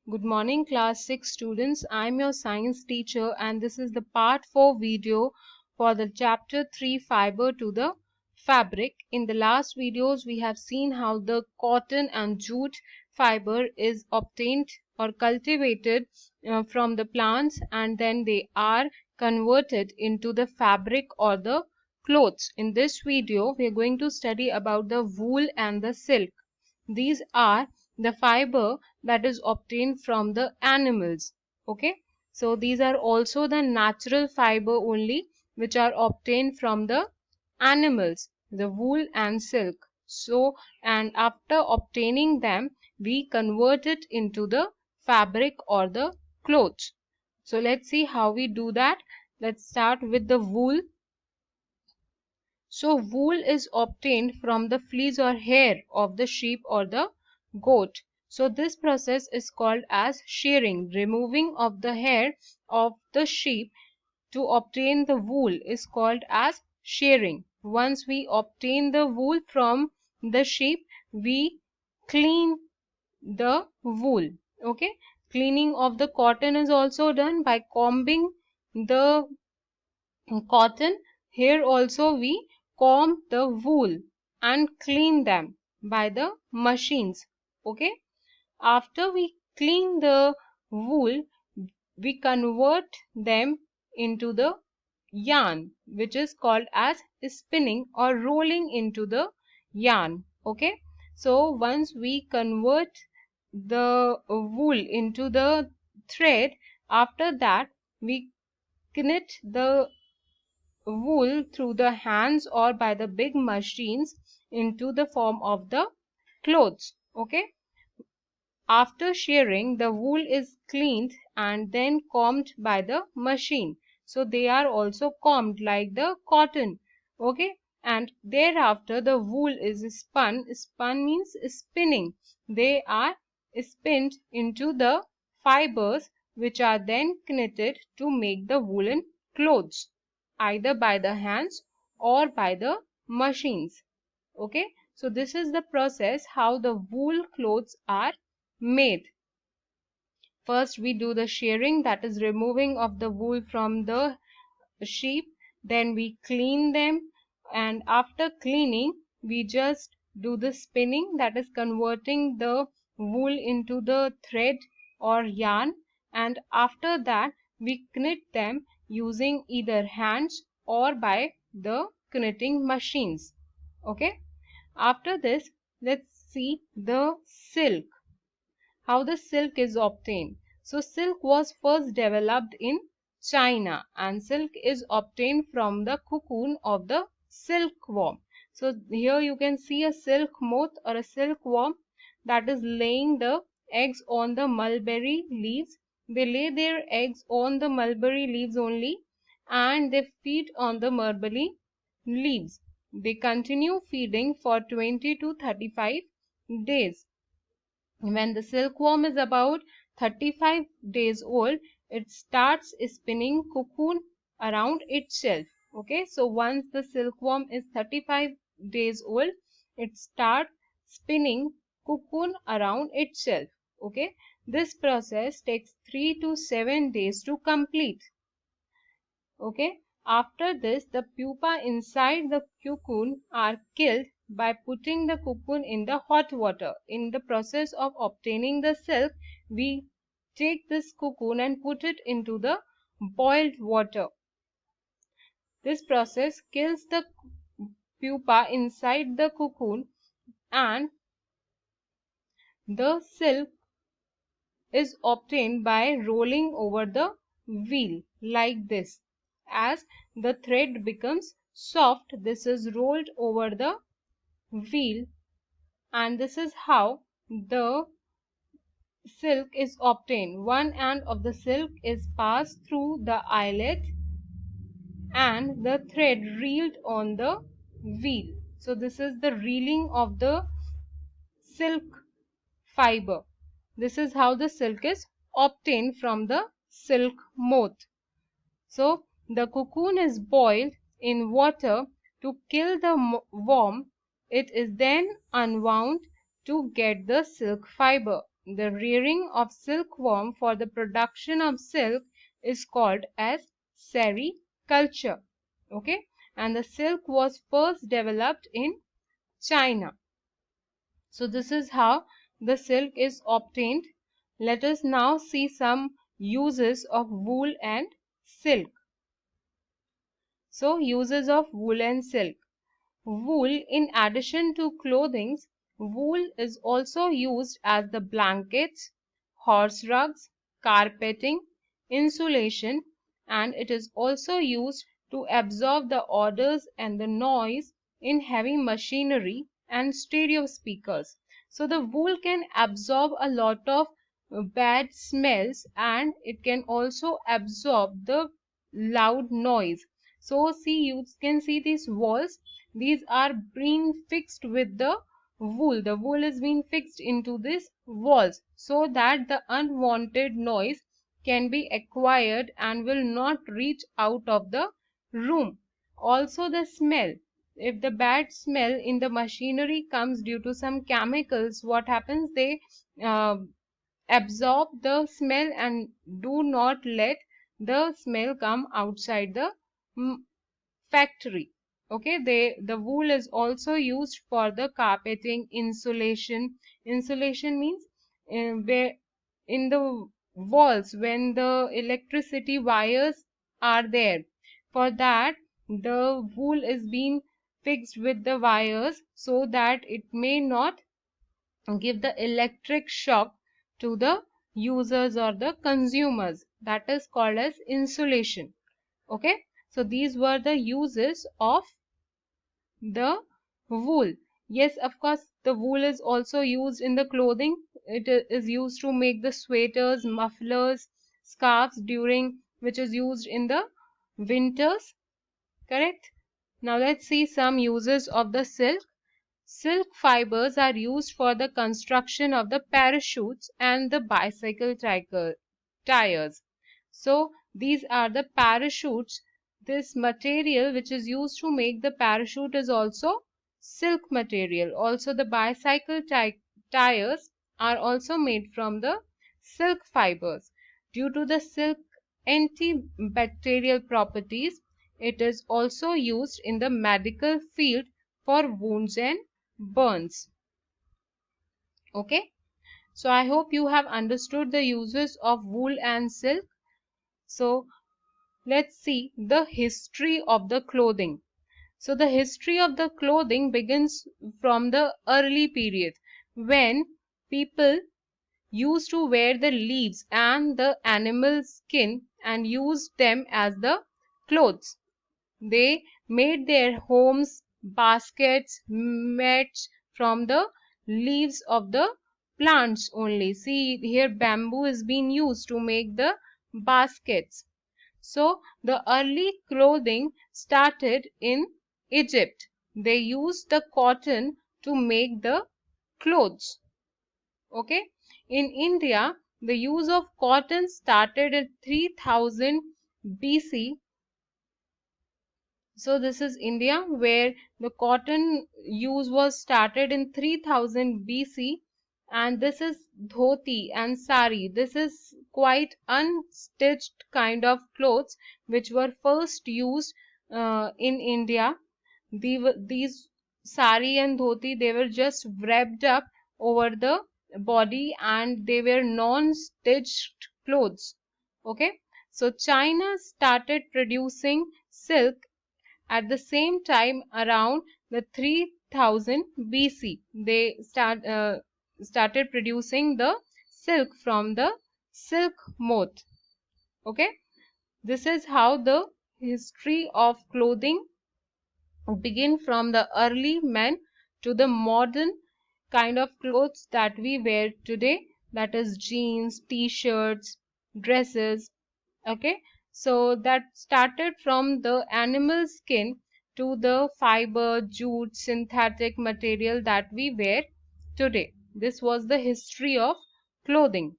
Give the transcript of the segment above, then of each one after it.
Good morning, class 6 students. I'm your science teacher, and this is the part 4 video for the chapter 3 fiber to the fabric. In the last videos, we have seen how the cotton and jute fiber is obtained or cultivated from the plants, and then they are converted into the fabric or the clothes. In this video, we are going to study about the wool and the silk. These are the fiber that is obtained from the animals. Okay, so these are also the natural fiber only which are obtained from the animals, the wool and silk. So, and after obtaining them, we convert it into the fabric or the clothes. So let's see how we do that. Let's start with the wool. So wool is obtained from the fleece or hair of the sheep or the goat. So this process is called as shearing. Removing of the hair of the sheep to obtain the wool is called as shearing. Once we obtain the wool from the sheep, we clean the wool. Okay, cleaning of the cotton is also done by combing the cotton. Here also we comb the wool and clean them by the machines. Okay, after we clean the wool, we convert them into the yarn, which is called as spinning or rolling into the yarn. Okay, so once we convert the wool into the thread, after that we knit the wool through the hands or by the big machines into the form of the clothes. Okay, after shearing, the wool is cleaned and then combed by the machine. So they are also combed like the cotton. Okay, and thereafter the wool is spun. Spun means spinning. They are spinned into the fibers which are then knitted to make the woolen clothes, either by the hands or by the machines. Okay, so this is the process how the wool clothes are made. First we do the shearing, that is removing of the wool from the sheep. Then we clean them, and after cleaning we just do the spinning, that is converting the wool into the thread or yarn. And after that we knit them using either hands or by the knitting machines. Okay, after this let's see the silk, how the silk is obtained. So silk was first developed in China, and silk is obtained from the cocoon of the silkworm. So here you can see a silk moth or a silkworm that is laying the eggs on the mulberry leaves. They lay their eggs on the mulberry leaves only, and they feed on the mulberry leaves. They continue feeding for 20 to 35 days. When the silkworm is about 35 days old, it starts spinning cocoon around itself. Okay, so once the silkworm is 35 days old, it starts spinning cocoon around itself. Okay, this process takes 3 to 7 days to complete. Okay, after this the pupa inside the cocoon are killed by putting the cocoon in the hot water. In the process of obtaining the silk, we take this cocoon and put it into the boiled water. This process kills the pupa inside the cocoon, and the silk is obtained by rolling over the wheel like this. As the thread becomes soft, this is rolled over the wheel, and this is how the silk is obtained. One end of the silk is passed through the eyelet and the thread reeled on the wheel. So this is the reeling of the silk fiber. This is how the silk is obtained from the silk moth. So the cocoon is boiled in water to kill the worm. It is then unwound to get the silk fiber. the rearing of silkworm for the production of silk is called as sericulture. Okay, and the silk was first developed in China. So this is how the silk is obtained. Let us now see some uses of wool and silk. So uses of wool and silk. Wool, in addition to clothing, wool is also used as the blankets, horse rugs, carpeting, insulation, and it is also used to absorb the odors and the noise in heavy machinery and stereo speakers. So the wool can absorb a lot of bad smells, and it can also absorb the loud noise. So see, you can see these walls, these are being fixed with the wool. The wool is being fixed into these walls so that the unwanted noise can be acquired and will not reach out of the room. Also the smell, if the bad smell in the machinery comes due to some chemicals, what happens, they uh, absorb the smell and do not let the smell come outside the mm, factory. Okay, the wool is also used for the carpeting, insulation. Insulation means where in the walls when the electricity wires are there, for that the wool is being fixed with the wires so that it may not give the electric shock to the users or the consumers. That is called as insulation. Okay, so these were the uses of the wool. Yes, of course, the wool is also used in the clothing. It is used to make the sweaters, mufflers, scarves, during which is used in the winters. Correct. Now let's see some uses of the silk. Silk fibers are used for the construction of the parachutes and the bicycle tires. So these are the parachutes. This material which is used to make the parachute is also silk material. Also the bicycle tires are also made from the silk fibers. Due to the silk antibacterial properties, it is also used in the medical field for wounds and burns. Okay, so I hope you have understood the uses of wool and silk. So let's see the history of the clothing. So the history of the clothing begins from the early period when people used to wear the leaves and the animal skin and used them as the clothes. They made their homes, baskets, mats from the leaves of the plants only. See here, bamboo is being used to make the baskets. So the early clothing started in Egypt. They used the cotton to make the clothes. Okay, in India, the use of cotton started at 3000 BC. So this is India, where the cotton use was started in 3000 BC, and this is dhoti and sari. This is quite unstitched kind of clothes which were first used in India. These sari and dhoti, they were just wrapped up over the body and they were non-stitched clothes. Okay, so China started producing silk at the same time around the 3000 BC. They started producing the silk from the silk moth. Okay, this is how the history of clothing begin from the early men to the modern kind of clothes that we wear today, that is jeans, t-shirts, dresses. Okay, so that started from the animal skin to the fiber, jute, synthetic material that we wear today. This was the history of clothing.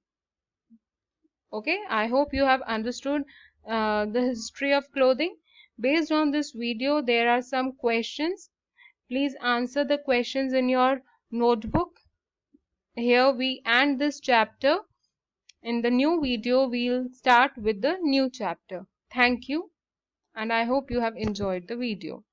Okay, I hope you have understood the history of clothing. Based on this video, there are some questions. Please answer the questions in your notebook. here we end this chapter. In the new video, we'll start with the new chapter. Thank you, and I hope you have enjoyed the video.